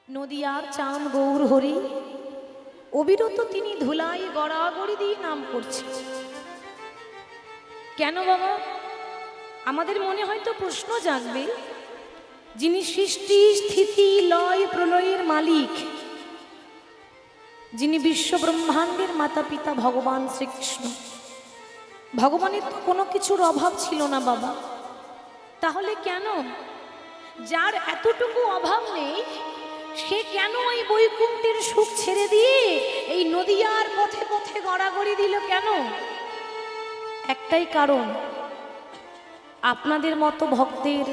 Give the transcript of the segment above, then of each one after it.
নদিয়ার চাঁদ গৌর হরি অবিরত তিনি ধুলাই গড়াগড়ি দিয়ে নাম করছে। কেন বাবা? আমাদের মনে হয়তো প্রশ্ন জাগবে, যিনি সৃষ্টি স্থিতি লয় প্রলয়ের মালিক, যিনি বিশ্ব ব্রহ্মাণ্ডের মাতা পিতা ভগবান শ্রীকৃষ্ণ, ভগবানের তো কোনো কিছুর অভাব ছিল না বাবা। তাহলে কেন যার এতটুকু অভাব নেই সে কেন এই বৈকুণ্ঠের সুখ ছেড়ে দিয়ে এই নদিয়ার পথে পথে গড়াগড়ি দিল কেন? একটাই কারণ, আপনাদের মতো ভক্তের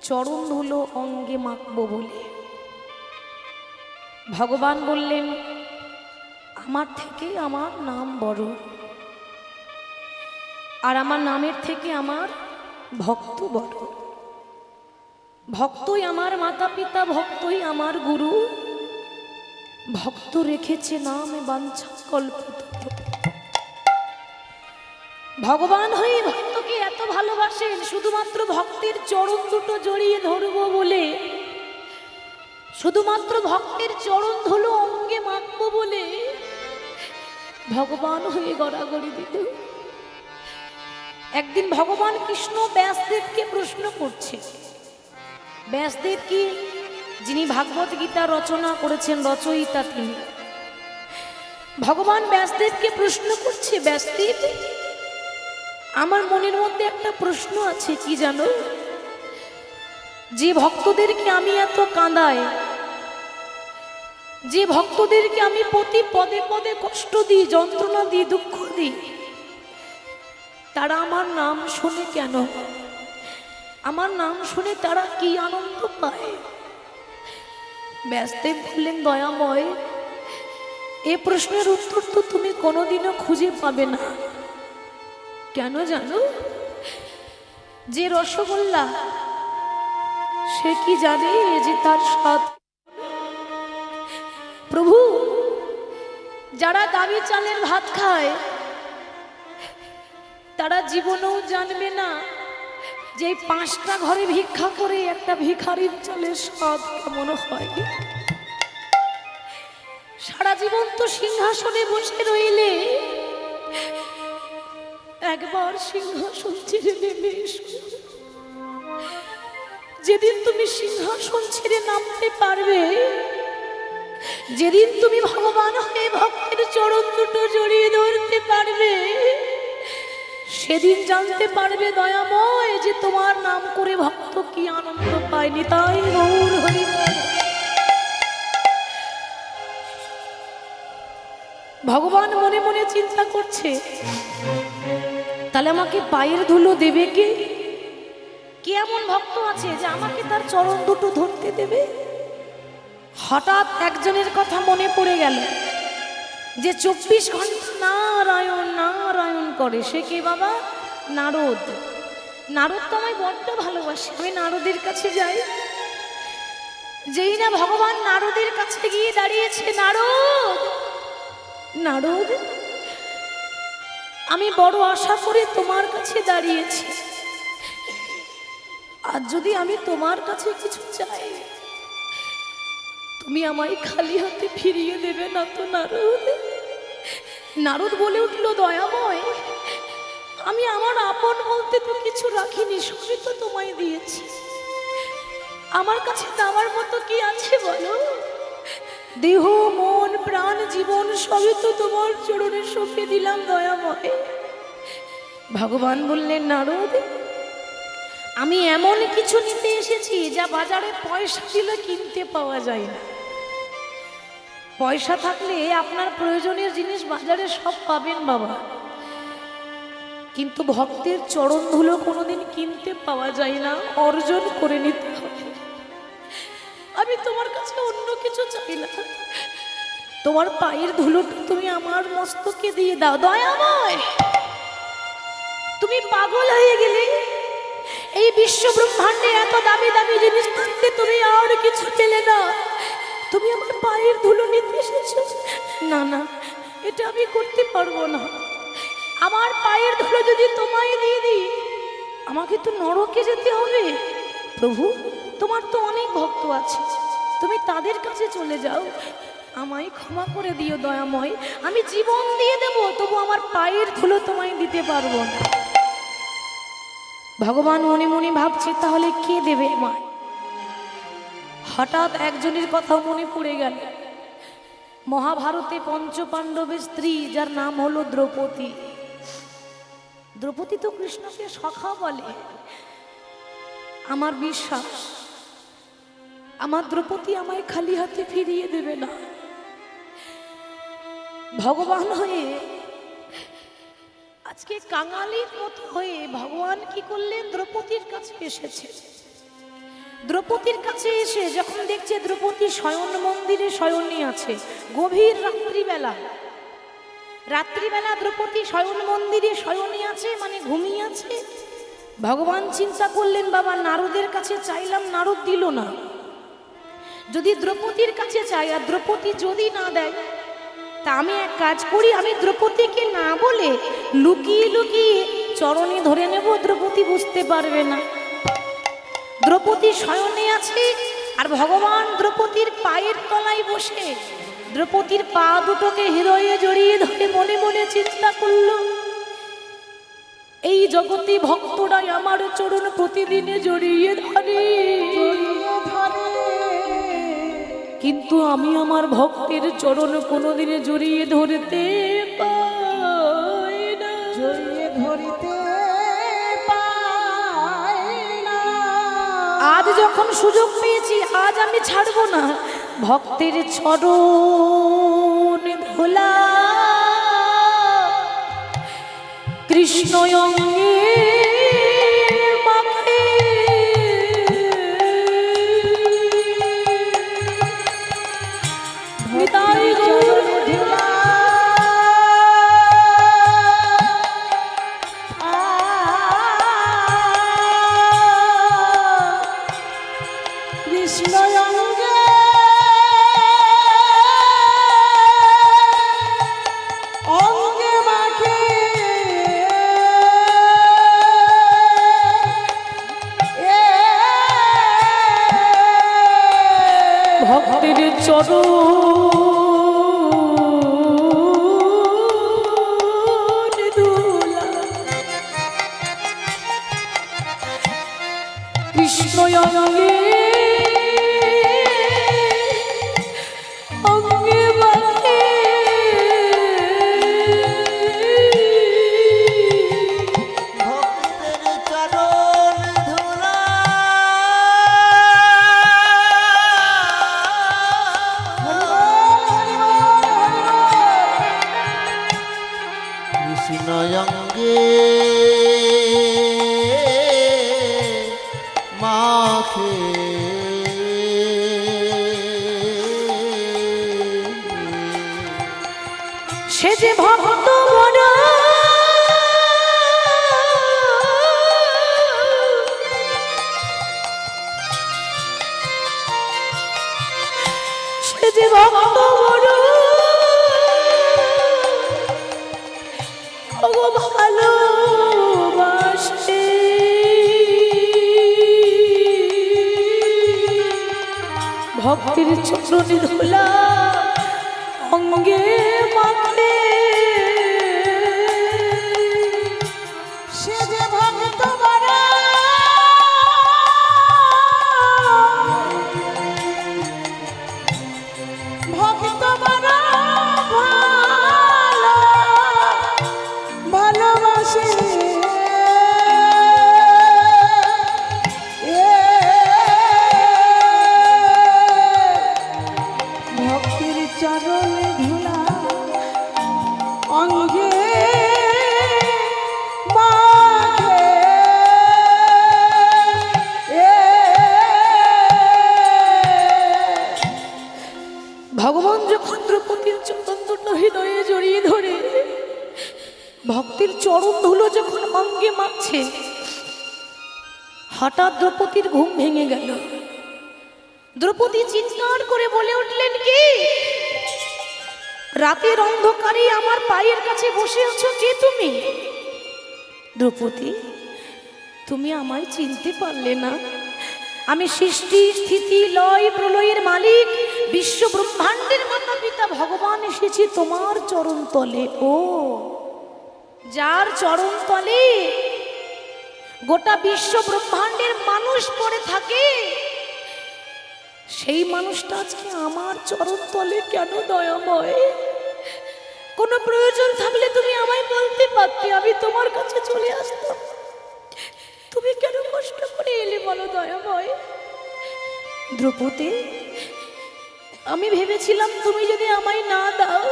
চরণ ধুলো অঙ্গে মাখবো বলে। ভগবান বললেন আমার থেকে আমার নাম বড়, আর আমার নামের থেকে আমার ভক্ত বড়। ভক্তই আমার মাতা পিতা, ভক্তই আমার গুরু, ভক্ত রেখেছে নামে বাঞ্ছা কল্পতরু। ভগবান হয়ে ভক্তকে এত ভালোবাসেন, শুধুমাত্র ভক্তের চরণ দুটো জড়িয়ে ধরবো বলে, শুধুমাত্র ভক্তের চরণ ধুলো অঙ্গে মাখবো বলে ভগবান হয়ে গড়াগড়ি দিল। একদিন ভগবান কৃষ্ণ ব্যাসদেবকে প্রশ্ন করছে। ব্যাসদেব কি? যিনি ভাগবত গীতা রচনা করেছেন, রচয়িতা তিনি। ভগবান ব্যাসদেবকে প্রশ্ন করছে, ব্যাসদেব আমার মনের মধ্যে একটা প্রশ্ন আছে, কি জানো? যে ভক্তদেরকে আমি এত কাঁদাই, যে ভক্তদেরকে আমি প্রতি পদে পদে কষ্ট দিই, যন্ত্রণা দিই, দুঃখ দিই, তারা আমার নাম শুনে কেন? আমার নাম শুনে তারা কি আনন্দ পায়? ব্যাসদেব বললেন, দয়াময় এ প্রশ্নের উত্তর তো তুমি কোনোদিনও খুঁজে পাবে না। কেন জানো? যে রসগোল্লা সে কি জানে যে তার স্বাদ? প্রভু, যারা দামি চালের ভাত খায় তারা জীবনেও জানবে না যে 5টা ঘরে ভিক্ষা করে একটা ভিখারির চালের স্বাদ কেমন হয়। সারা জীবন তো সিংহাসনে বসে রইলে, একবার সিংহাসন ছেড়ে নেমে এসো। যেদিন তুমি সিংহাসন ছেড়ে নামতে পারবে, যেদিন তুমি ভগবান হয়ে ভক্তের চরণ দুটো জড়িয়ে ধরতে পারবে, সেদিন জানতে পারবে দয়াময় যে তোমার নাম করে ভক্ত কি আনন্দ পায়নি। তাই গৌর হরি। ভগবান মনে মনে চিন্তা করছে, তাহলে আমাকে পায়ের ধুলো দেবে কে? কে এমন ভক্ত আছে যে আমাকে তার চরণ দুটো ধরতে দেবে? হঠাৎ একজনের কথা মনে পড়ে গেল, যে 24 ঘন্টা নারায়ণ নারায়ণ করে। সে কে বাবা? নারদ। নারদ তো আমায় বড্ড ভালোবাসে, আমি নারদের কাছে যাই। যেই না ভগবান নারদের কাছে গিয়ে দাঁড়িয়েছে, নারদ নারদ আমি বড় আশা করে তোমার কাছে দাঁড়িয়েছি, আর যদি আমি তোমার কাছে কিছু চাই তুমি আমায় খালি হাতে ফিরিয়ে দেবে না তো নারদ? নারদ বলে উঠল, দয়াময় আমি আমার আপন বলতে তো কিছু রাখিনি, সবই তো তোমায় দিয়েছি। আমার কাছে দেওয়ার মতো কি আছে বলো? দেহ মন প্রাণ জীবন সবই তো তোমার চরণে সঁপে দিলাম দয়াময়। ভগবান বললেন, নারদ আমি এমন কিছু নিতে এসেছি যা বাজারে পয়সা দিলে কিনতে পাওয়া যায় না। পয়সা থাকলে আপনার প্রয়োজনীয় জিনিস বাজারে সব পাবেন বাবা, কিন্তু ভক্তের চরণ ধুলো কোনোদিন কিনতে পাওয়া যায় না, অর্জন করে নিতে হবে। আমি তোমার কাছে অন্য কিছু চাই না, তোমার পায়ের ধুলোটা তুমি আমার মস্তকে দিয়ে দাও। দয়াময় তুমি পাগল হয়ে গেলে? এই বিশ্ব ব্রহ্মাণ্ডে এত দামি দামি জিনিস থাকতে তুমি আর কিছু পেলে না, তুমি আমার পায়ের ধুলো নিতে এসেছো? না না, এটা আমি করতে পারবো না। আমার পায়ের ধুলো যদি তোমায় দিয়ে দিই আমাকে তো নরকে যেতে হবে। প্রভু তোমার তো অনেক ভক্ত আছে, তুমি তাদের কাছে চলে যাও, আমায় ক্ষমা করে দিও দয়াময়, আমি জীবন দিয়ে দেব, তবু আমার পায়ের ধুলো তোমায় দিতে পারবো না। ভগবান মনে মনে ভাবছে তাহলে কে দেবে আমায়। হঠাৎ একজনের কথা মনে পড়ে গেল, মহাভারতে পঞ্চপাণ্ডবের স্ত্রী, যার নাম হলো দ্রৌপদী। দ্রৌপদী তো কৃষ্ণকে সখা বলে। আমার বিশ্বাস আমার দ্রৌপদী আমায় খালি হাতে ফিরিয়ে দেবে না। ভগবান হয়ে আজকে কাঙালির মতো হয়ে ভগবান কি করলেন, দ্রৌপদীর কাছে এসেছে। দ্রৌপদীর কাছে এসে যখন দেখছে দ্রৌপদী শয়ন মন্দিরে শয়নী আছে, গভীর রাত্রিবেলা, রাত্রিবেলা দ্রৌপদী শয়ন মন্দিরে শয়নী আছে, মানে ঘুমিয়ে আছে। ভগবান চিন্তা করলেন, বাবা নারদের কাছে চাইলাম, নারদ দিল না, যদি দ্রৌপদীর কাছে চাই আর দ্রৌপদী যদি না দেয়, তা আমি এক কাজ করি, আমি দ্রৌপদীকে না বলে লুকিয়ে লুকিয়ে চরণে ধরে নেব, দ্রৌপদী বুঝতে পারবে না। দ্রৌপদী শয়নে আছে আর ভগবান দ্রৌপদীর পায়ের তলায় বসে দ্রৌপদীর পা দুটোকে হৃদয়ে জড়িয়ে ধরে মনে মনে চিন্তা করল, এই জগতে ভক্তরাই আমার চরণ প্রতিদিনে জড়িয়ে ধরে, কিন্তু আমি আমার ভক্তের চরণ কোনোদিনে জড়িয়ে ধরতে পাই না, জড়িয়ে ধরতে পাই না। আজ যখন সুযোগ পেয়েছি, আজ আমি ছাড়বো না, ভক্তের চরণ ধোলা কৃষ্ণ অঙ্গে মাখে, নিতাই গৌর ধোলা কৃষ্ণ অঙ্গে অঙ্গে মাখে, ভক্তের চরণ ধুলা কৃষ্ণ অঙ্গে অঙ্গে মাখে, ভক্তের চরণ ধুলা কৃষ্ণ অঙ্গে মাখে, সে যে ভক্ত বড় সে যে ভক্ত বড় ভালোবাসে, ভক্তের চরণ ধুলা অঙ্গে মাখে, সে যে ভক্ত বড় ভক্ত বড় ভালোবাসে, ভক্তের চরণ ধুলা অঙ্গে মাখে, ভগবান যখন দ্রৌপদীর চরণ দুটো হৃদয়ে জড়িয়ে ধরে ভক্তের চরণ ধুলো যখন অঙ্গে মাখছে, হঠাৎ দ্রৌপদীর ঘুম ভেঙে গেল। দ্রৌপদী চিৎকার করে বলে উঠলেন, কি রাতের অন্ধকারে আমার পায়ের কাছে বসে আছো, কে তুমি? দ্রৌপদী, তুমি আমায় চিনতে পারলে না? আমি সৃষ্টি স্থিতি লয় প্রলয়ের মালিক, বিশ্ব ব্রহ্মাণ্ডের মাতা পিতা ভগবান এসেছে তোমার চরণ তলে। ও যার চরণ তলে গোটা বিশ্ব ব্রহ্মাণ্ডের মানুষ পড়ে থাকে, সেই মানুষটা আজকে আমার চরণ তলে কেন দয়াময়? কোনো প্রয়োজন থাকলে তুমি আমায় বলতে পারতে, আমি তোমার কাছে চলে আসতাম। তুমি কেন কষ্ট করে এলে বলো দয়াময়? দ্রৌপদী, আমি ভেবেছিলাম তুমি যদি আমায় না দাও,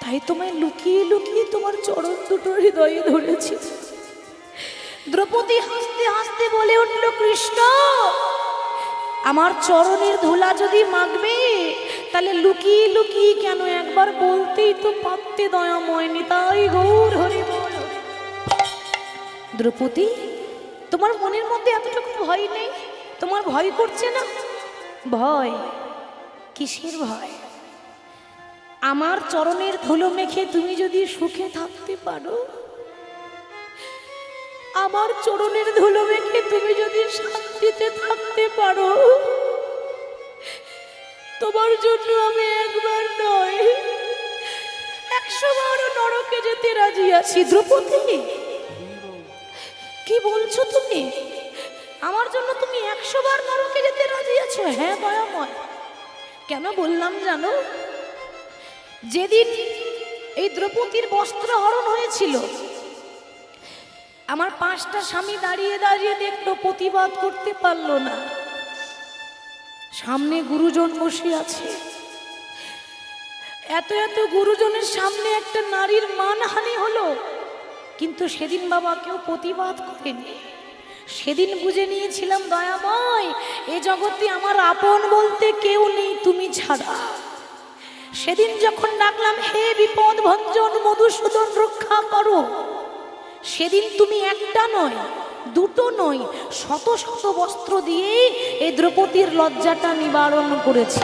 তাই তোমায় লুকিয়ে লুকিয়ে তোমার চরণ দুটো হৃদয়ে ধরেছি। দ্রৌপদী হাসতে হাসতে বলে উঠল, কৃষ্ণ, আমার চরণের ধুলা যদি মাগবে তাহলে লুকিয়ে লুকিয়ে কেন? একবার বলতেই তো পারতে দয়াময়। নিতাই গৌর হরি বল। দ্রৌপদী, তোমার মনের মধ্যে এতটুকু ভয় নেই? তোমার ভয় করছে না? ভয় কিসের ভয়? আমার চরণের ধুলো মেখে তুমি যদি সুখে থাকতে পারো, আমার চরণের ধুলো মেখে তুমি যদি শান্তিতে থাকতে পারো, তোমার জন্য আমি একবার নয় 100 বার নরকে যেতে রাজি আছি। দ্রৌপদী, কি বলছো তুমি? আমার জন্য তুমি 100 বার নরকে যেতে রাজি আছো? হ্যাঁ দয়াময়। কেন বললাম জানো? যেদিন এই দ্রৌপদীর বস্ত্র হরণ হয়েছিল, আমার 5টা স্বামী দাঁড়িয়ে দাঁড়িয়ে দেখলো, প্রতিবাদ করতে পারলো না। সামনে গুরুজন বসে আছে, এত এত গুরুজনের সামনে একটা নারীর মানহানি হলো, কিন্তু সেদিন বাবা কেউ প্রতিবাদ করেনি। সেদিন বুঝে নিয়েছিলাম দয়াময়, এ জগতে আমার আপন বলতে কেউ নেই তুমি ছাড়া। সেদিন যখন ডাকলাম, হে বিপদ ভঞ্জন মধুসূদন রক্ষা করো, সেদিন তুমি একটা নয়, দুটো নয়, শত শত বস্ত্র দিয়ে এই দ্রৌপদীর লজ্জাটা নিবারণ করেছে।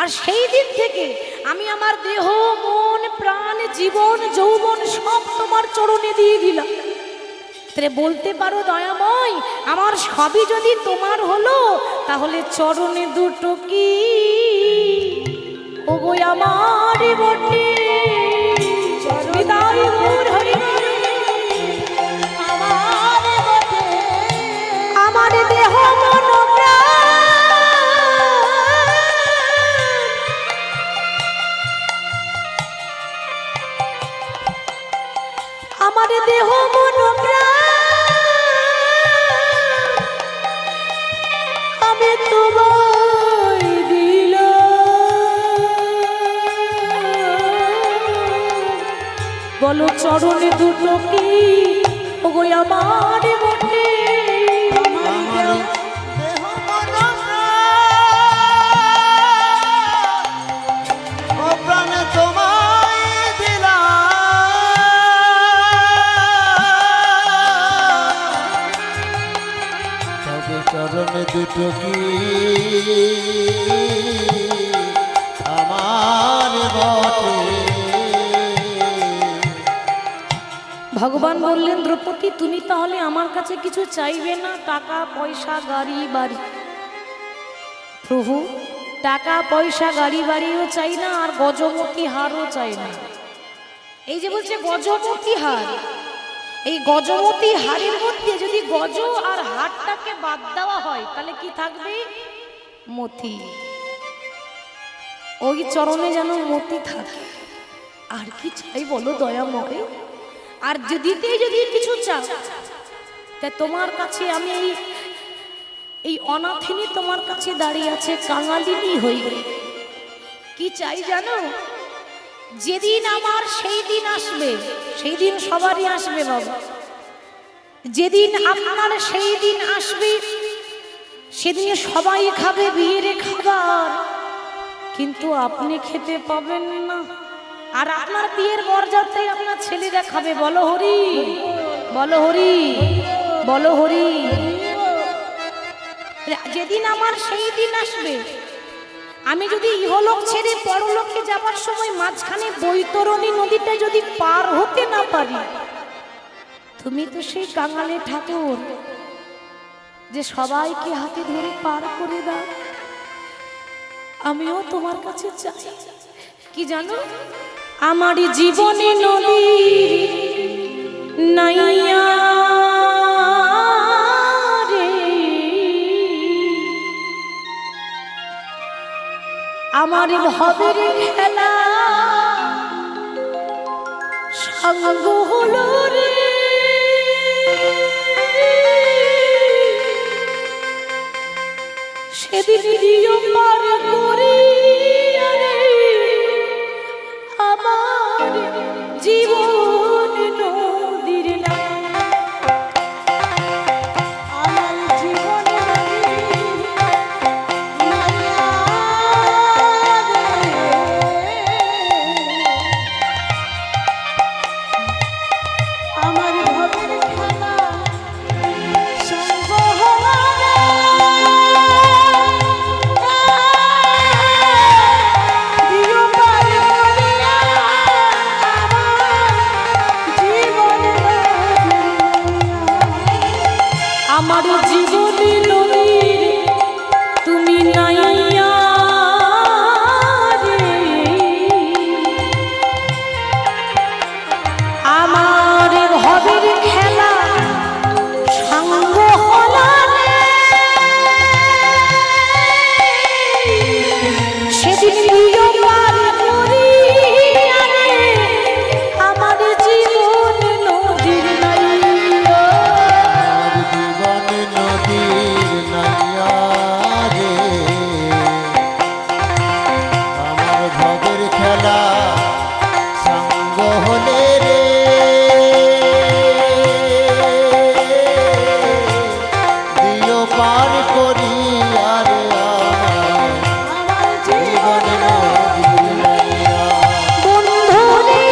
আর সেই দিন থেকে আমি আমার দেহ, মন, প্রাণ, জীবন, যৌবন সব তোমার চরণে দিয়ে দিলাম। বলতে পারো দয়াময়, আমার সবই যদি তোমার হলো, তাহলে চরণে দুটো কি ওগো আমার বটে। আমার দেহ মন আমার দেহ মন আমি তোমায় দিলাম। বলো চরণে দুটো কি ওগো আমার বটে। চরণে দুটো কি আমার বটে। ভগবান বললেন, দ্রৌপদী তুমি তাহলে আমার কাছে কিছু চাইবে না? টাকা পয়সা গাড়ি বাড়ি? প্রভু, টাকা পয়সা গাড়ি বাড়িও চাই না, আর গজমতি হারও চাই না। এই যে বলছে গজমতি হার, এই গজমতি হারের মধ্যে যদি গজ আর হারটাকে বাদ দেওয়া হয় তাহলে কি থাকবে? মতি। ওই চরণে যেন মতি থাকে। আর কি চাই বলো দয়াময়? আর যদি কিছু চাও, তা তোমার কাছে আমি এই অনাথিনী তোমার কাছে দাঁড়িয়ে আছে, কাঙালিনী হই। কি চাই জানো? যেদিন আমার সেই দিন আসবে, সেই দিন সবারই আসবে বাবা। যেদিন আপনার সেই দিন আসবে, সেদিন সবাই খাবে বিয়ের খাবার, কিন্তু আপনি খেতে পাবেন না। আর আপনার বিয়ের বরযাত্রী আপনার ছেলেরা খাবে। বলো হরি, বলো হরি, বলো হরি। যেদিন আমার সেই দিন আসবে, আমি যদি ইহলোক ছেড়ে পরলোকে যাবার সময় মাঝখানে বৈতরণী নদীটা যদি পার হতে না পারি, তুমি তো সেই কাঙালে ঠাকুর যে সবাইকে হাতে ধরে পার করে দাও। আমিও তোমার কাছে চাই কি জানো, আমার জীবনে নদী নাইয়া রে, আমার ভবের খেলা সঙ্গ হলো রে, সেদিন দিও পার করি আমার জীবন নদীর নাম, আমার জীবন আমার ভবের খেলা সঙ্গ হলো রে, দিও পার করিয়া আমার জীবনে নদীর তুমি নাইয়া রে, আমার ভবের খেলা সঙ্গ হলো রে, সেদিন দিও পার করিয়া রে আমার জীবন নদীর নাইয়া, আমার জীবন নদীর নাইয়া রে, আমার ভবের খেলা সঙ্গ হলে রে, দিও পার করিয়া রে আমার জীবন নদীর নাইয়া। বন্ধুরে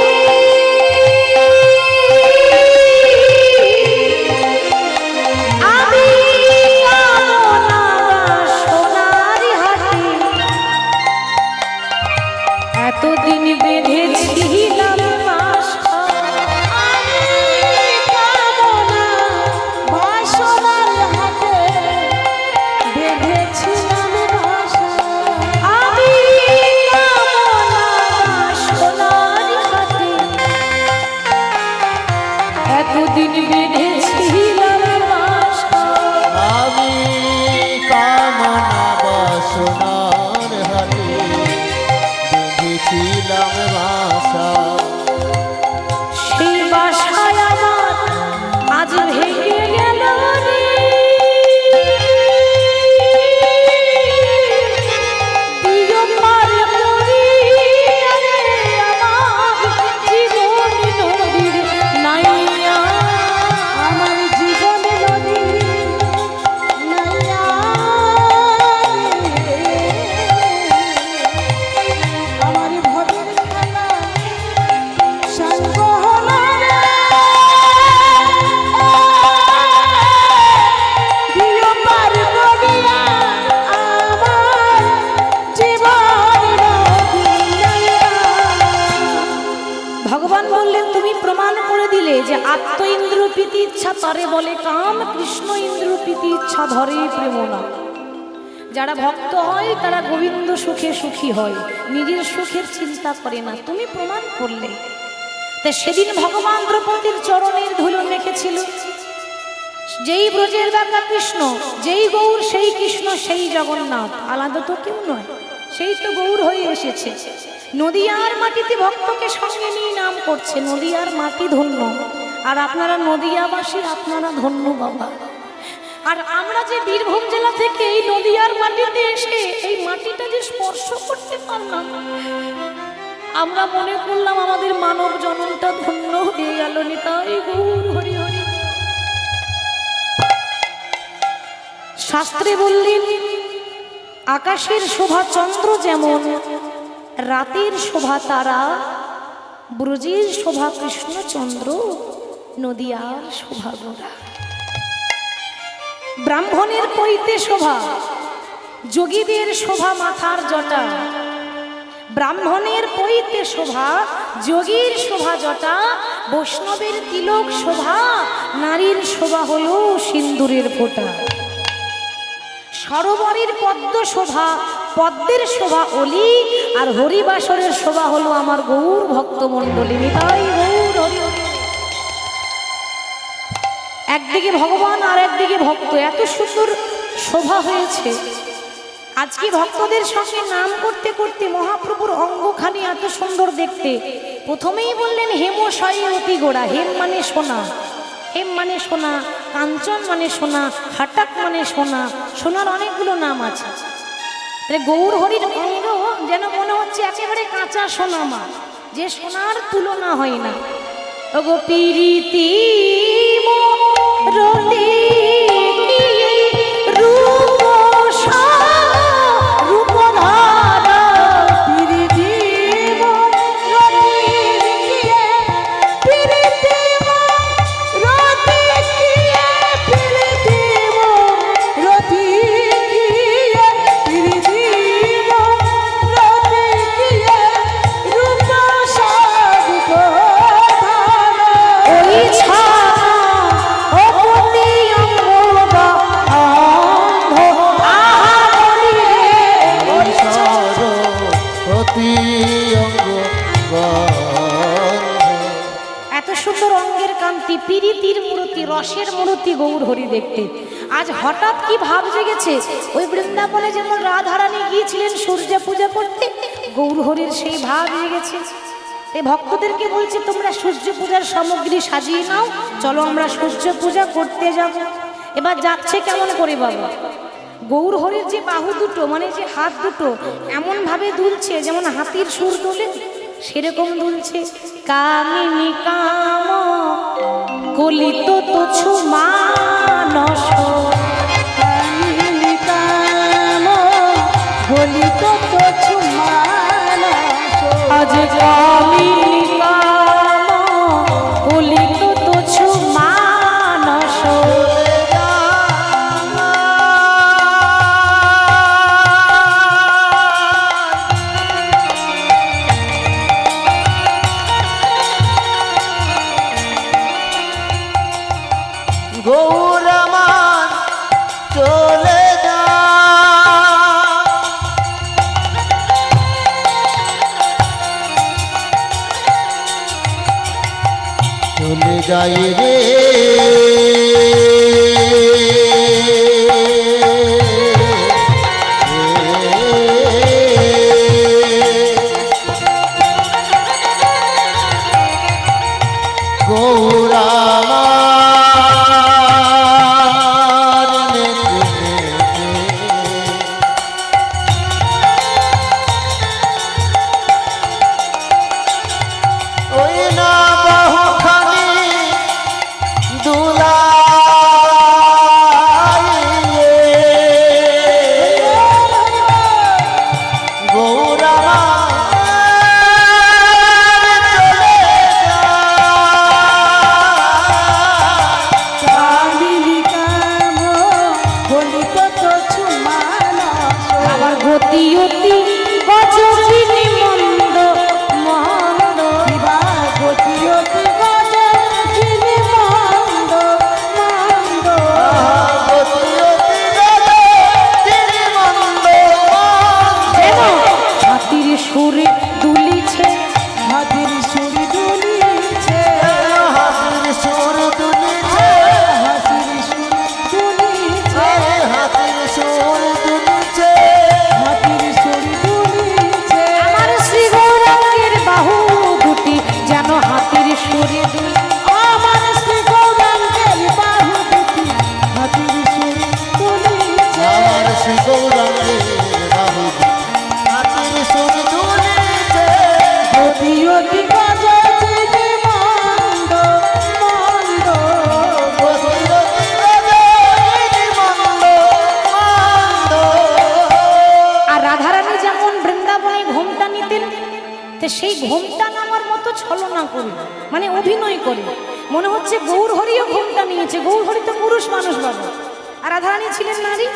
আমি কামনা সোনার হাটে এতদিন বেঁধেছিলাম আশা, আমি কামনা বাসনার হাটে বেঁধেছিলাম আশা, আমি কামনা সোনার হাটে এতদিন বেঁধেছিলাম আশা, আমি কামনা বাসনার হাতে বেঁধেছিলাম বাসা, সেই বাসায় আমার আজ ভেঙে গেল রে, দিও পার করিয়া রে আমার জীবন নদীর নাইয়া, আমার জীবন নদীর নাইয়া রে, আমার ভবের খেলা সঙ্গ হলো রে, দিও পার করিয়া আমার জীবন নদীর নাইয়া। ভগবান বললেন তুমি প্রমাণ করে দিলে যে আত্ম ইন্দ্র প্রীতি ইচ্ছা তারে বলে কাম, কৃষ্ণ ইন্দ্র প্রীতি ইচ্ছা ধরে প্রেম না। যারা ভক্ত হয় তারা গোবিন্দ সুখে সুখী হয়, নিজের সুখের চিন্তা করে না, তুমি প্রমাণ করলে। তা সেদিন ভগবান দ্রৌপদীর চরণের ধুলো মেখেছিল, যেই ব্রজের বাঁকা কৃষ্ণ, যেই গৌর সেই কৃষ্ণ সেই জগন্নাথ, আলাদা তো কেউ নয়, সেই তো গৌর হয়ে এসেছে। নদিয়ার মাটিতে ভক্তকে সঙ্গে নিয়ে নাম করছে, নদিয়ার মাটি ধন্য, আর আপনারা নদিয়াবাসী, আপনারা ধন্য বাবা। আর আমরা যে বীরভূম জেলা থেকে এই নদিয়ার মাটিতে এসে এই মাটিটা যে স্পর্শ করতে পারলাম, আমরা মনে করলাম আমাদের মানব জননটা ধন্য হয়ে গেল। নিতাই গৌর হরি হরি। শাস্ত্রে বললেন আকাশের শোভা চন্দ্র যেমন, রাতের শোভা তারা, ব্রজের শোভা কৃষ্ণচন্দ্র, নদিয়ার শোভা গোরা। ব্রাহ্মণের পৈতে শোভা, যোগীদের শোভা মাথার জটা, ব্রাহ্মণের পৈতে শোভা, যোগীর শোভা জটা, বৈষ্ণবের তিলক শোভা, নারীর শোভা হলো সিন্দুরের ফোঁটা। সরোবরের পদ্ম শোভা, পদ্মের শোভা অলি, আর হরিবাসরের শোভা হলো আমার গৌর ভক্তমণ্ডলী। তাই গৌর হরি হরি। একদিকে ভগবান আর একদিকে ভক্ত, এত সুন্দর শোভা হয়েছে। আজকে ভক্তদের সঙ্গে নাম করতে করতে মহাপ্রভুর অঙ্গখানি এত সুন্দর দেখতে। প্রথমেই বললেন হেমশয়ে অতি গোড়া। হেম মানে সোনা, হেম মানে সোনা, কাঞ্চন মানে সোনা, হাটাক মানে সোনা। সোনার অনেকগুলো নাম আছে। তাহলে গৌর হরির অঙ্গ যেন মনে হচ্ছে একেবারে কাঁচা সোনা মা, যে সোনার তুলনা হয় না। ওগো পিরিতি রতি রূপ রূপধারা, পিরিতি রতি পিরিতি রতি পিরিতি রতি পিরিতি রতি রূপ ওই ছা অপতি অঙ্গবা অন্ধ আহারি রে ওই সরস্বতী অঙ্গ এত সুন্দর অঙ্গের কান্তি, পিরিতির মূর্তি, রসের মূর্তি গৌর হরি দেখতে। আজ হঠাৎ কি ভাব জেগেছে, ওই বৃন্দাবনে যেমন রাধারানী গিয়েছিলেন সূর্য পূজা করতে, গৌর হরির সেই ভাব জেগেছে। এই ভক্তদেরকে বলছে তোমরা সূর্য পূজার সামগ্রী সাজিয়ে নাও, চলো আমরা সূর্য পূজা করতে যাব। এবার যাচ্ছে কেমন করে বাবা, গৌর হরির যে বাহু দুটো মানে যে হাত দুটো এমন ভাবে দুলছে যেমন হাতির সুর দুলে, সেরকম দুলছে। কামিনী কাম কলিত তোছু মানস, কামিনী কাম কলিত তোছু মানস, আজ কামিনী কাম কলিত তোছু মানস। গৌরমান চলে যা, চলে যাই রে গৌরামার নেত্রে ওই না বাহুখানি দুলাইয়ে গৌরামার চলে আবার গতি অতি গজরিনি মন্দ মন্দ, গতি অতি গজরিনি মন্দ মন্দ, যেন হাতির সুরে দুলিছে, হাতির সুরে দুলিছে, হাতির সুর দুলিছে, হাতির সুরে দুলিছে, হাতির সুর দুলিছে, হাতির সুরে দুলিছে। আমার শ্রী গৌরাঙ্গের বাহু দুটি যেন হাতির সুরে দুলিছে, আমার শ্রী গৌরাঙ্গের বাহু দুটি হাতির সুরে দুলিছে। আমার শ্রী গৌরাঙ্গের বাহু হাতির সুর দুলিছে, অতি অতি গজরিনি মন্দ মন্দ, আর রাধারানী যেমন বৃন্দাবনে ঘোমটা নিতেন, তো সেই ঘোমটা নামার মতো ছলনা করি, মানে অভিনয় করে মনে হচ্ছে গৌর হরিও ঘোমটা নিয়েছে। গৌর হরি তো পুরুষ মানুষ বাবা, আর রাধারানী ছিলেন নারী,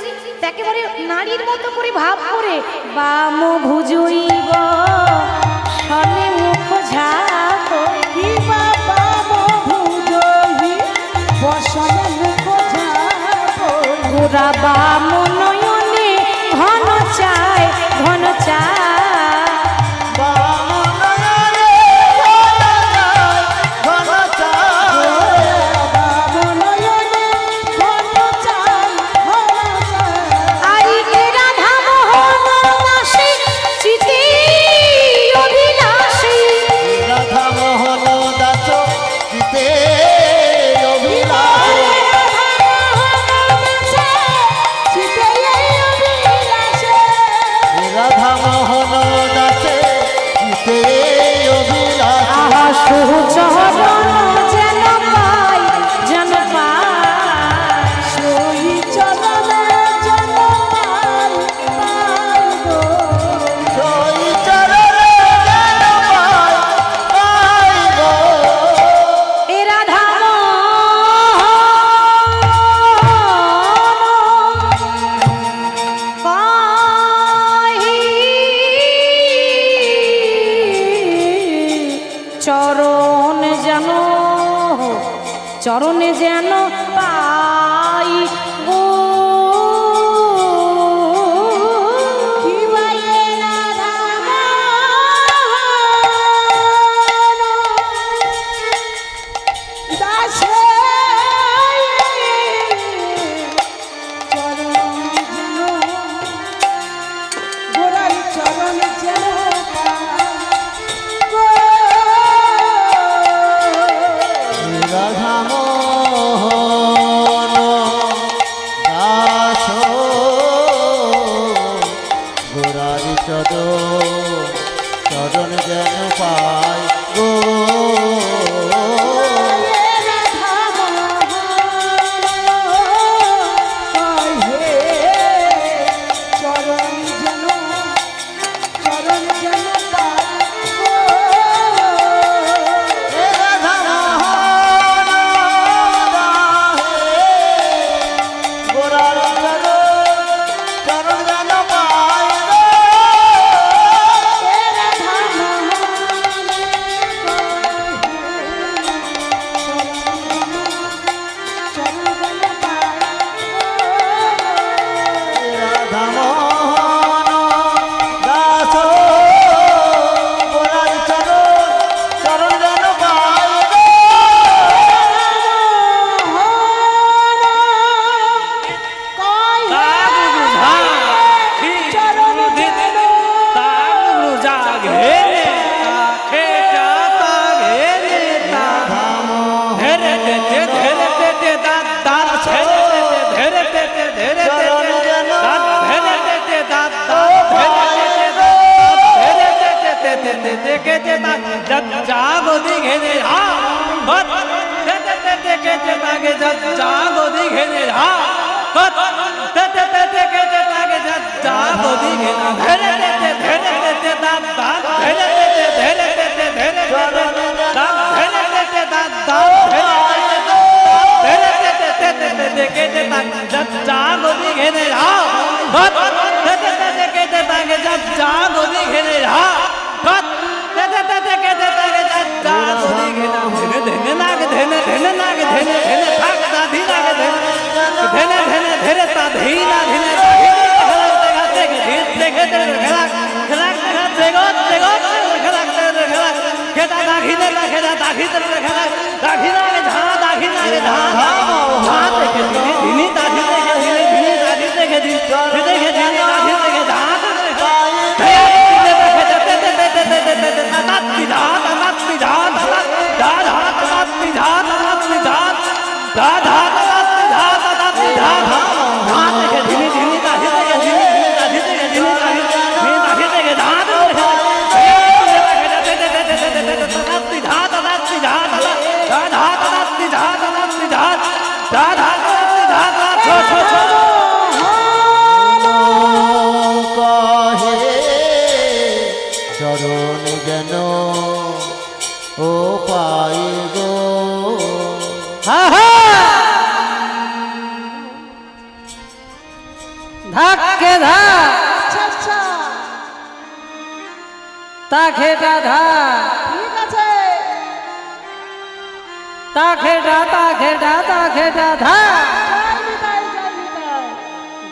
তো একেবারে নারীর মতো করে ভাব করে বাম ভুজইব শনে মুখ ঝাপ, কি বাম ভুজই বসনে মুখ ঝাপ, গোরা বাম নয়ন প্রভু চরণ যেন পাই, যেন পাই, সেই চরণে যেন পাই, পাই গো। ওই চরণে যেন পাই, পাই গো। এ রাধা চরণে যেন পাই গো। কি বাইরে রাধা দাসে রাধা মোহন দাস গোরার চরণ যেন পাই গো। जागो दिखे रे हाँ जागो दिखे रे हाँ जागो दिखे जागो दिखे रे हाँ जागो दिखे रे हाँ চরণ যেন ও পাই গো। ধাক্কে ধা তা খেটা ধা তা খেটা তা খেটা তা খেটা ধা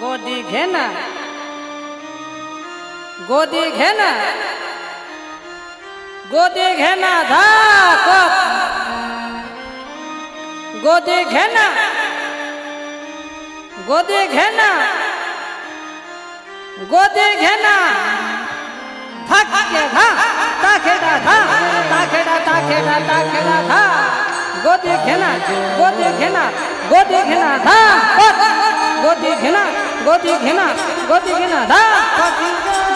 গোদি ঘেনা গোদি ঘেনা গোদি ঘেনা ধা কপ গোদি ঘেনা গোদি ঘেনা গোদি ঘেনা ধাক্কে ধা তা খেটা ধা তা খেটা তা খেটা তা খেটা ধা গোদি ঘেনা গোদি ঘেনা গোদি ঘেনা ধা গোদি ঘেনা গোদি ঘেনা গোদি ঘেনা ধা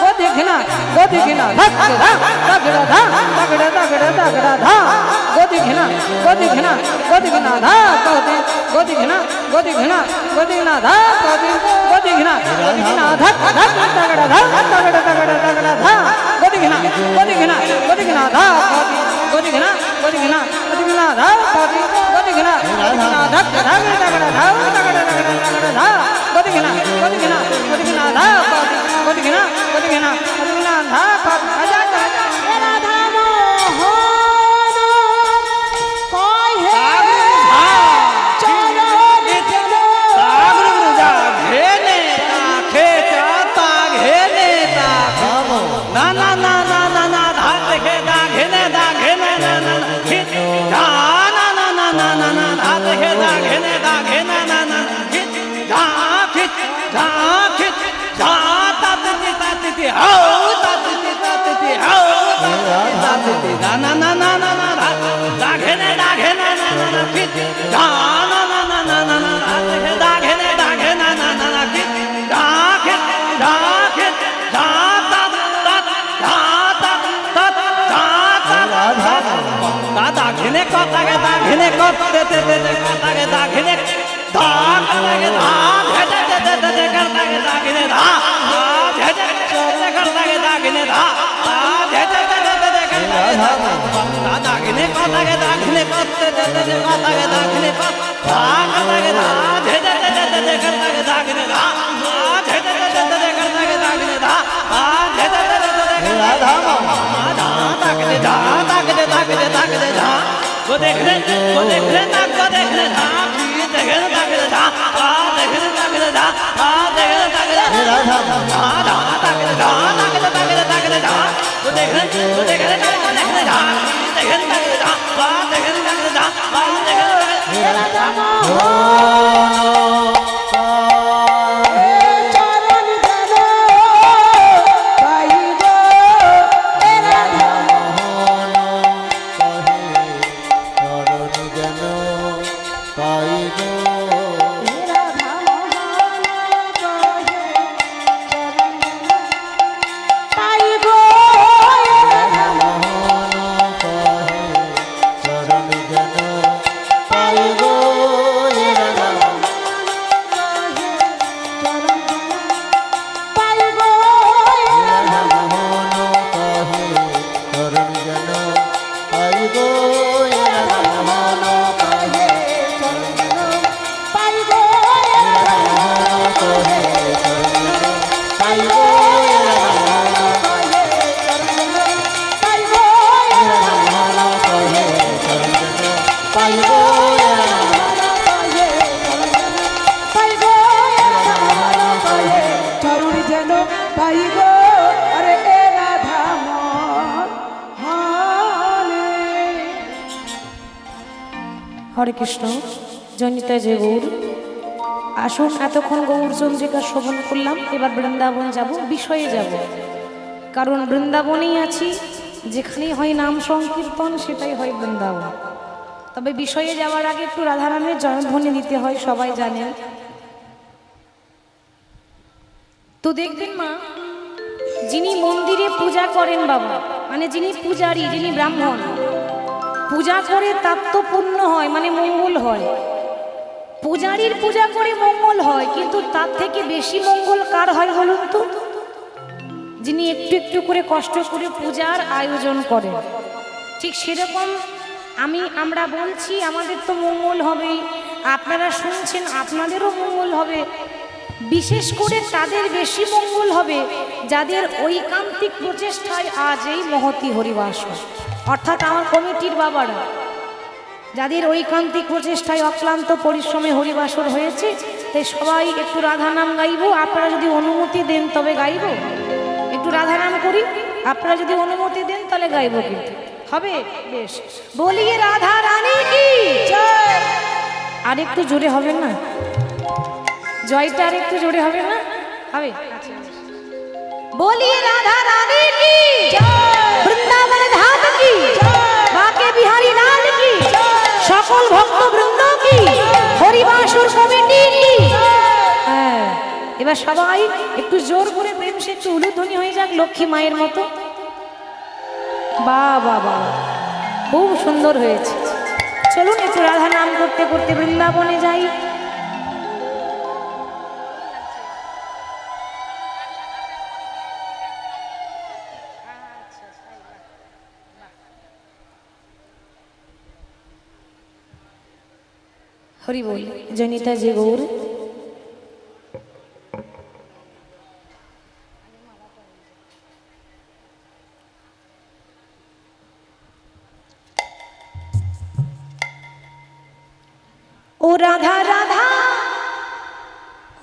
গোদি ঘেনা গদি ঘিনা ধাক ধাক তাগড়া ধাক তাগড়া তাগড়া তাগড়া ধাক গদি ঘিনা গদি ঘিনা গদি ঘিনা ধাক গদি ঘিনা গদি ঘিনা গদি ঘিনা ধাক গদি ঘিনা গদি ঘিনা ধাক ধাক তাগড়া ধাক তাগড়া তাগড়া তাগড়া ধাক গদি ঘিনা গদি ঘিনা গদি ঘিনা ধাক গদি ঘিনা গদি ঘিনা গদি ঘিনা ধাক গদি ঘিনা গদি ঘিনা ধাক ধাক তাগড়া ধাক তাগড়া তাগড়া তাগড়া ধাক গদি ঘিনা গদি ঘিনা গদি ঘিনা ধাক গদি ঘিনা গদি ঘিনা গদি ঘিনা ধাক আজা রাধা মোহন কয় হে চলো না না না না না না ধার দেখে দা ঘেনে দা ঘেনে না না না খিট ঝা না না না না না না ধার দেখে দা ঘেনে দা ঘেনে না না না খিট ঝা খিট ঝা খিট ঝা তাতি হাও তাতি হাও তাতি না না না না না না দা ঘেনে না না না খিট ঝা না না না না না না ধার দেখে দা ঘেনে না না না খিট ঝা খিট ঝা খিট ঝা দাদা ঘিনে কথাকে দা ঘিনে করতে কথাকে দা ঘিনে দা কথাকে দা ভেজে দে করতাকে দা ঘিনে দা ভেজে দে করতাকে দা ঘিনে দা ভেজে দে করতাকে দাদা ঘিনে কথাকে দা ঘিনে করতে কথাকে দা ঘিনে দা কথাকে দা ভেজে দে করতাকে দা ঘিনে দা ভেজে দে করতাকে দা ঘিনে দা ভেজে দে রাধা ताकते जा ताकते जा वो देख ले ना को देख ले जा देख ले ताकते जा देख ले ताकते जा देख ले ताकते जा राधा ताकते जा ताकते जा वो देख ले ना को देख ले जा देख ले ताकते जा देख ले ताकते जा देख ले राधा मोहन হরে কৃষ্ণ জনিতা যে গৌর আসুন এতক্ষণ গৌর চন্দ্রিকা শোভন করলাম এবার বৃন্দাবন যাব বিষয়ে যাব কারণ বৃন্দাবনেই আছি যেখানেই হয় নাম সংকীর্তন সেটাই হয় বৃন্দাবন তবে বিষয়ে যাওয়ার আগে একটু রাধারামের জয়ধ্বনি দিতে হয় সবাই জানেন তো দেখবেন মা যিনি মন্দিরে পূজা করেন বাবা মানে যিনি পূজারী যিনি ব্রাহ্মণ পূজা করে তার তো পুণ্য হয় মানে মঙ্গল হয় পূজারীর পূজা করে মঙ্গল হয় কিন্তু তার থেকে বেশি মঙ্গল কার হয় বলুন তো যিনি একটু একটু করে কষ্ট করে পূজার আয়োজন করেন ঠিক সেরকম আমরা বলছি আমাদের তো মঙ্গল হবেই আপনারা শুনছেন আপনাদেরও মঙ্গল হবে বিশেষ করে তাদের বেশি মঙ্গল হবে যাদের ঐকান্তিক প্রচেষ্টায় আজ এই মহতি হরিবাস অর্থাৎ আমার কমিটির বাবারা যাদের ঐকান্তিক প্রচেষ্টায় অক্লান্ত পরিশ্রমে হরিবাসর হয়েছে তাই সবাই একটু রাধা নাম গাইব আপনারা যদি অনুমতি দেন তবে গাইব একটু রাধা নাম করি আপনারা যদি অনুমতি দেন তাহলে গাইব কিন্তু হবে বেশ বলিয়ে রাধা রানী কি জয় আর একটু জোরে হবে না জয়টা আর একটু জোরে হবে না হবে বলিয়ে রাধা রানী কি বৃন্দাবন ধাম কি বাকে বিহারী লাল কি সকল ভক্ত বৃন্দ কি হরিবাসর কমিটি কি হ্যাঁ এবার এবার সবাই একটু জোর করে প্রেম সে একটু উলুধ্বনি হয়ে যাক লক্ষ্মী মায়ের মতো। বাহ বাহ বাহ, খুব সুন্দর হয়েছে। চলুন একটু রাধা নাম করতে করতে বৃন্দাবনে যাই। হরি বল, জনিতা যে গৌর। ও রাধা রাধা,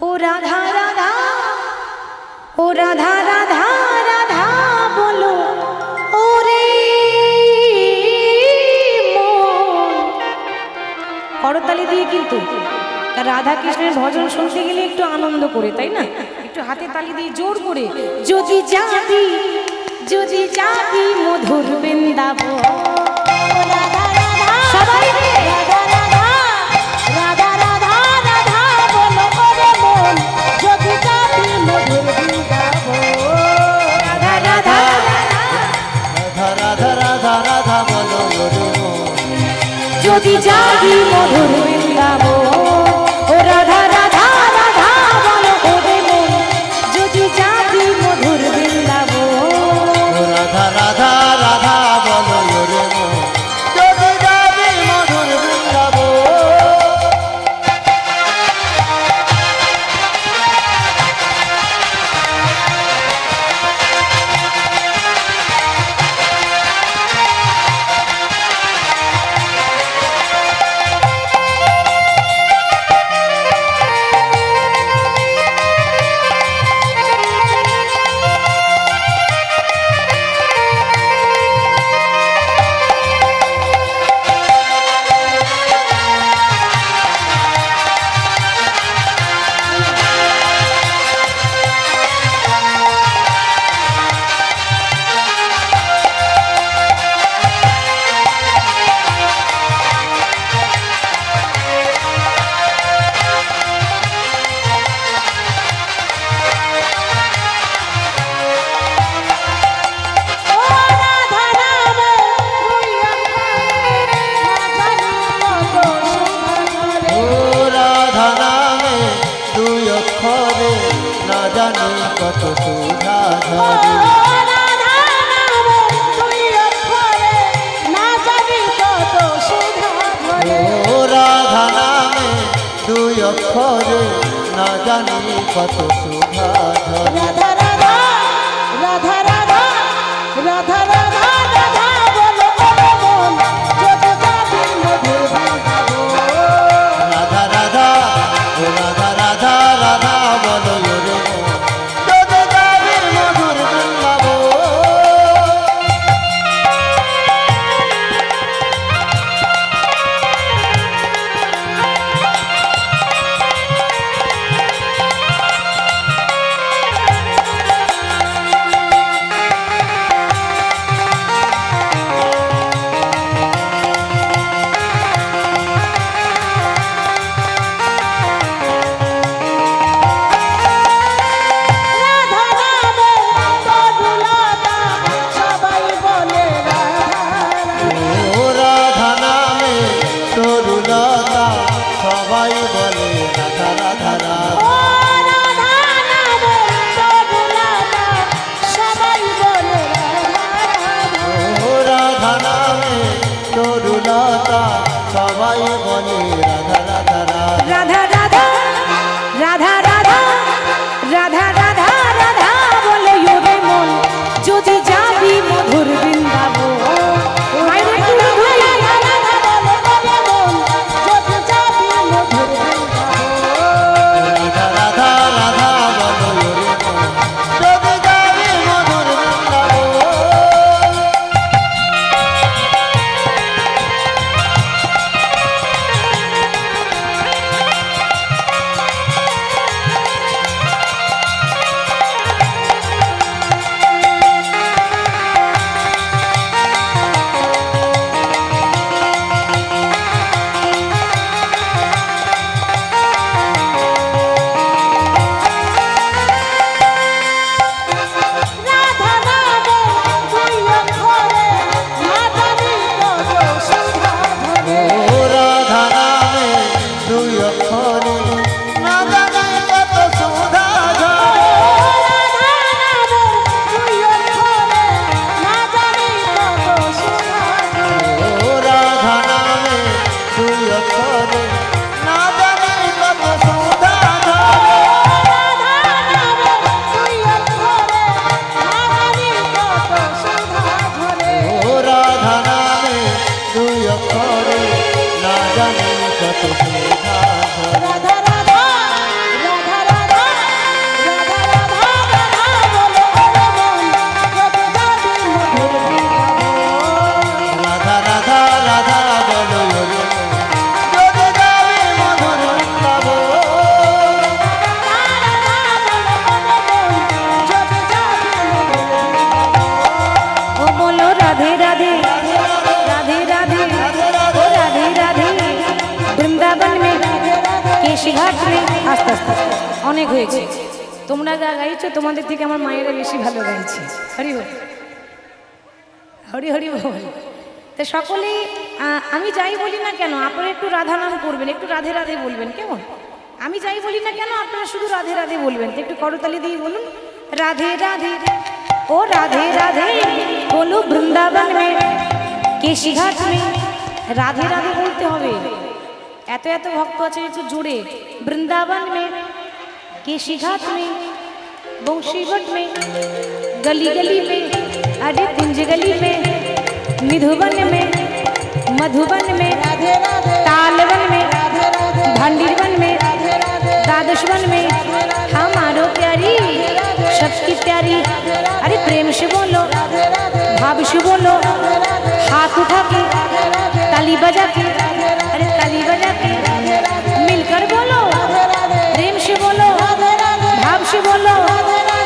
ও রাধা রাধা, ও রাধা রাধা রাধা বলো ওরে মন। করতালি দিয়ে কিন্তু রাধা কৃষ্ণের ভজন শুনতে গেলে একটু আনন্দ করে, তাই না? একটু হাতে তালি দিয়ে জোর করে, যদি যাবি, যদি যাবি মধুর বৃন্দাবন। সবাই রাধা রাধা, রাধা রাধা রাধা বলো ওরে মন, যদি যাবি মধুর বৃন্দাবন। রাধা রাধা রাধা রাধা রাধা বলো ওরে মন, যদি যাবি মধুর বৃন্দাবন। ও রাধা রাধা রাধা বলো ওরে মন, যদি যাবি মধুর বৃন্দাবন। রাধা রাধা রাধা বলো ওরে মন, যদি যাবি মধুর বৃন্দাবন। কত সুধা ঝরে, ও রাধা নামে দুই অক্ষরে না জানি কত সুধা ঝরে। রাধা রাধা, রাধা রাধা, রাধা রাধা রাধা বলো ওরে মন, যদি যাবি মধুর বৃন্দাবন। রাধা রাধা, ও রাধা রাধা রাধা বলো ওরে মন, যদি যাবি মধুর বৃন্দাবন। राधे राधे राधे ओ राधे राधे বৃন্দাবন মে কেশি ঘাট মে আস্তে আস্তে অনেক হয়েছে তোমরা যা গাইছো তোমাদের থেকে আমার মায়েরা বেশি ভালো গাইছে হরি বল হরি হরি বল তো সকলেই আমি যাই বলি না কেন আপনারা একটু রাধা নাম করবেন একটু রাধে রাধে বলবেন কেমন আমি যাই বলি না কেন আপনারা শুধু রাধে রাধে বলবেন তো একটু করতালি দিয়ে বলুন রাধে রাধে ও রাধে রাধে বলো বৃন্দাবন মে কেশি ঘাট মে রাধে রাধে বলতে হবে এত এত ভক্ত আছে একটু জোরে বৃন্দাবন মে केशी घाट में बंशीवट में गली गली में अरे कुंज गली में निधुवन में मधुबन में तालवन में भांडीवन में द्वादशवन में हमारो प्यारी सबकी प्यारी अरे प्रेम से बोलो भाव से बोलो हाथ उठा के ताली बजा के अरे ताली बजा के मिलकर बोलो प्रेम से बोलो भाव से बोलो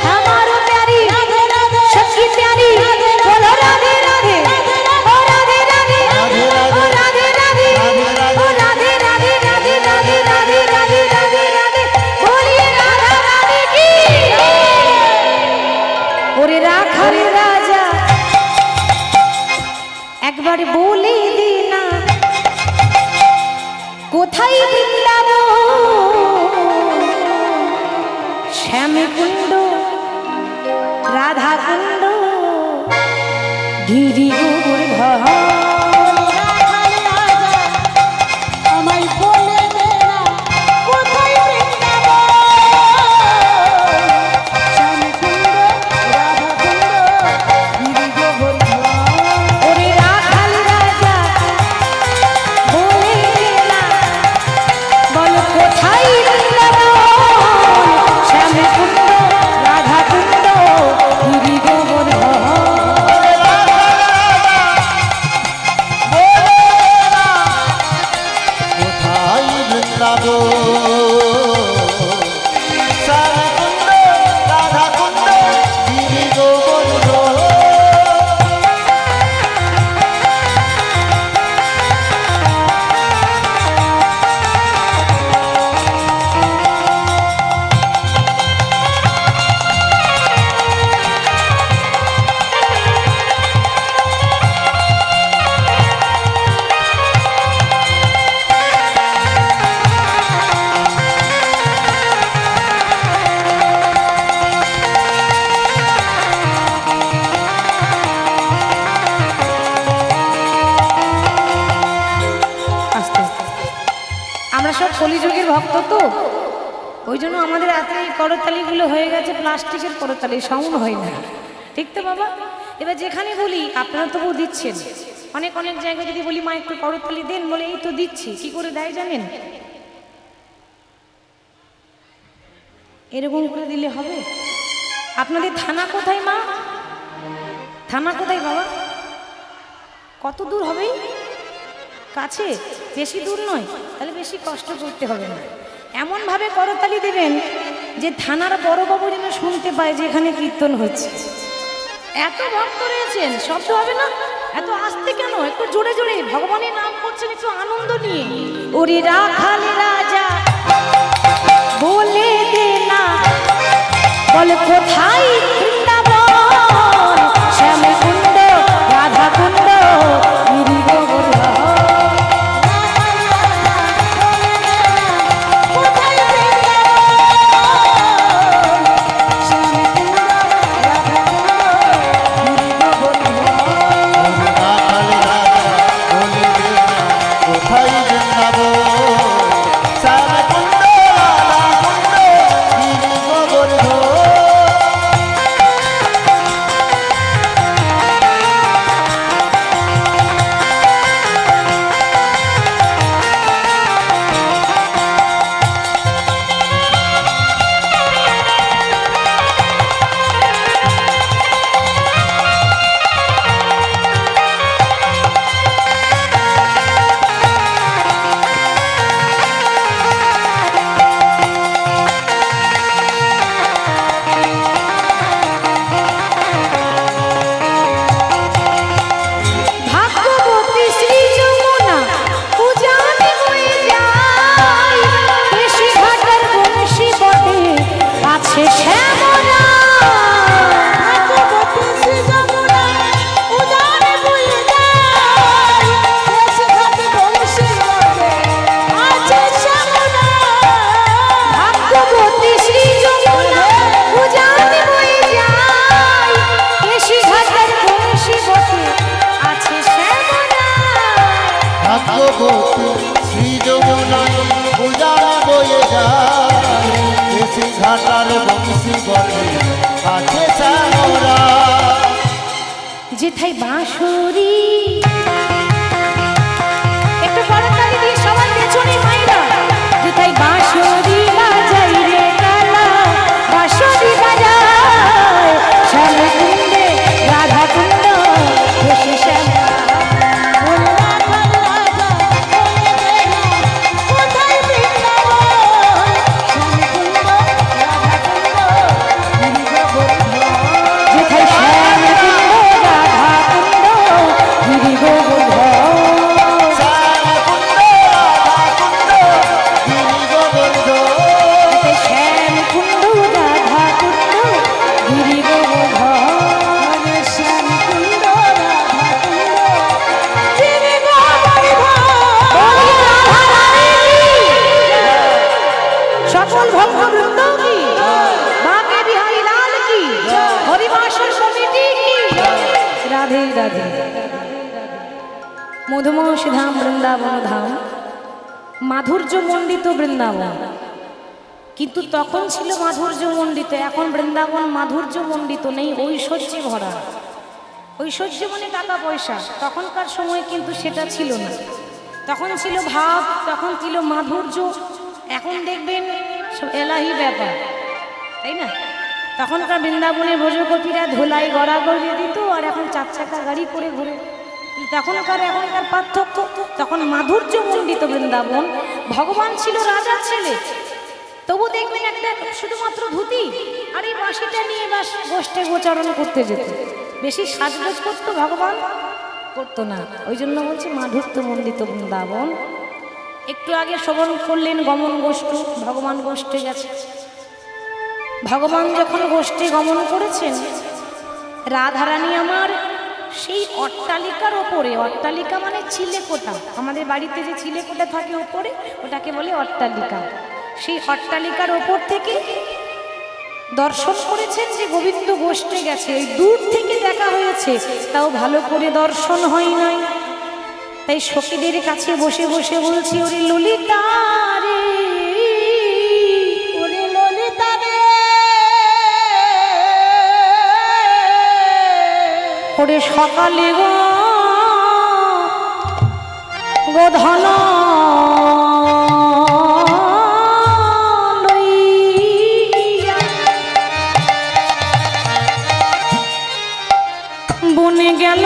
हमारो प्यारी सबकी प्यारी बोलो राधे राधे ओ राधे राधे ओ राधे राधे ओ राधे राधे राधे राधे राधे राधे राधे राधे बोलिए राधा राधे की ओरे राखा रे राजा एक बार बोले देना কোথায় বৃন্দাবন শ্যামে কুণ্ড রাধা কুণ্ড গিরি গোবর্ধন আমায় বলে দে না কোথায় বৃন্দাবন শ্যামকুণ্ড রাধাকুণ্ড গিরি গোবর্ধন ওরে রাখাল রাজা বলে দে না বল কোথায় বৃন্দাবন শ্যামে কুণ্ড রাধা কুণ্ড গিরি গোবর্ধন কোথায় বৃন্দাবন শ্যামকুণ্ড রাধাকুণ্ড গিরি গোবর্ধন আস্তে আস্তে। আমরা সব কলিযুগের ভক্ত তো ওই জন্য আমাদের হাতে এই করতালিগুলো হয়ে গেছে প্লাস্টিকের করতালি সাউন্ড হয় না ঠিক তো বাবা এবার যেখানে বলি আপনারা তবু দিচ্ছেন অনেক অনেক জায়গায় যদি বলি মা একটু করতালি দেন বলে এই তো দিচ্ছি কি করে দেয় জানেন এরকম করে দিলে হবে আপনাদের থানা কোথায় মা থানা কোথায় বাবা কত দূর হবে কাছে বেশি দূর নয় তাহলে বেশি কষ্ট করতে হবে না এমনভাবে করতালি দেবেন যে থানার বড়বাবু যেন শুনতে পায় যে এখানে কীর্তন হচ্ছে এত ভক্ত রয়েছেন শব্দ হবে না এত আস্তে কেন একটু জোরে জোরে ভগবানের নাম করছেন একটু আনন্দ নিয়ে ওরে রাখাল রাজা বলে দে না বল কোথায় বৃন্দাবন শ্যামে কুণ্ড রাধা কুণ্ড গিরি গোবর্ধন কোথায় বৃন্দাবন শ্যামকুণ্ড রাধাকুণ্ড গিরি গোবর্ধন রাখাল রাজা বলে দে না কোথায় বৃন্দাবন শ্যামকুণ্ড রাধাকুণ্ড গিরি গোবর্ধন শ্যামরা যেথায় বাঁশুরি একটু করতালি দিয়ে সবার পেছনে মাইরা যেথায় বাঁশুরি বাজাই রে কালা বাঁশুরি বাজায় শ্যামা কুণ্ডে রাধা কুণ্ড বসে শ্যামা যেথায় শ্যামা কুণ্ড রাধা কুণ্ড গিরি গোবর্ধন শ্যামকুণ্ড রাধাকুণ্ড গিরি গোবর্ধন যেথায় শ্যামা কুণ্ড রাধা কুণ্ড গিরি গোবর্ধন সকল ভক্তবৃন্দ কি বাঁকে বিহারী লাল কি হরিবাসর সমিতি কি রাধে রাধে মধুমোষী ধাম বৃন্দাবন ধাম মাধুর্য মণ্ডিত বৃন্দাবন কিন্তু তখন ছিল মাধুর্য মণ্ডিত এখন বৃন্দাবন মাধুর্য মণ্ডিত নেই ঐশ্বর্যে ভরা ঐশ্বর্য মানে টাকা পয়সা তখনকার সময় কিন্তু সেটা ছিল না তখন ছিল ভাব তখন ছিল মাধুর্য এখন দেখবেন সব এলাহি ব্যাপার তাই না তখনকার বৃন্দাবনে ভোজগোপীরা ধোলাই গড়াগড়ি দিত আর এখন 4 চাকা গাড়ি করে ঘুরে তখনকার এখনকার পার্থক্য তখন মাধুর্য মণ্ডিত বৃন্দাবন ভগবান ছিল রাজার ছেলে তবু দেখবেন একটা শুধুমাত্র ধুতি আর এই বাঁশিটা নিয়ে বাস গোষ্ঠে গোচারণ করতে যেত বেশি সাজগোজ করতো ভগবান করতো না ওই জন্য বলছি মাধুর্য মণ্ডিত বৃন্দাবন একটু আগে শ্রবণ করলেন গমন গোষ্ঠী ভগবান গোষ্ঠে গেছে ভগবান যখন গোষ্ঠে গমন করেছেন রাধারানী আমার সেই অট্টালিকার ওপরে অট্টালিকা মানে চিলেকোঠা আমাদের বাড়িতে যে চিলেকোঠা থাকে ওপরে ওটাকে বলে অট্টালিকা সেই অট্টালিকার ওপর থেকে দর্শন করেছেন যে গোবিন্দ গোষ্ঠে গেছে ওই দূর থেকে দেখা হয়েছে তাও ভালো করে দর্শন হয় নাই তাই সখীদের কাছে বসে বসে বলছি ওরে ললিতা রে ওরে ললিতা রে ওরে সকালে গোধন লইয়া বনে গেল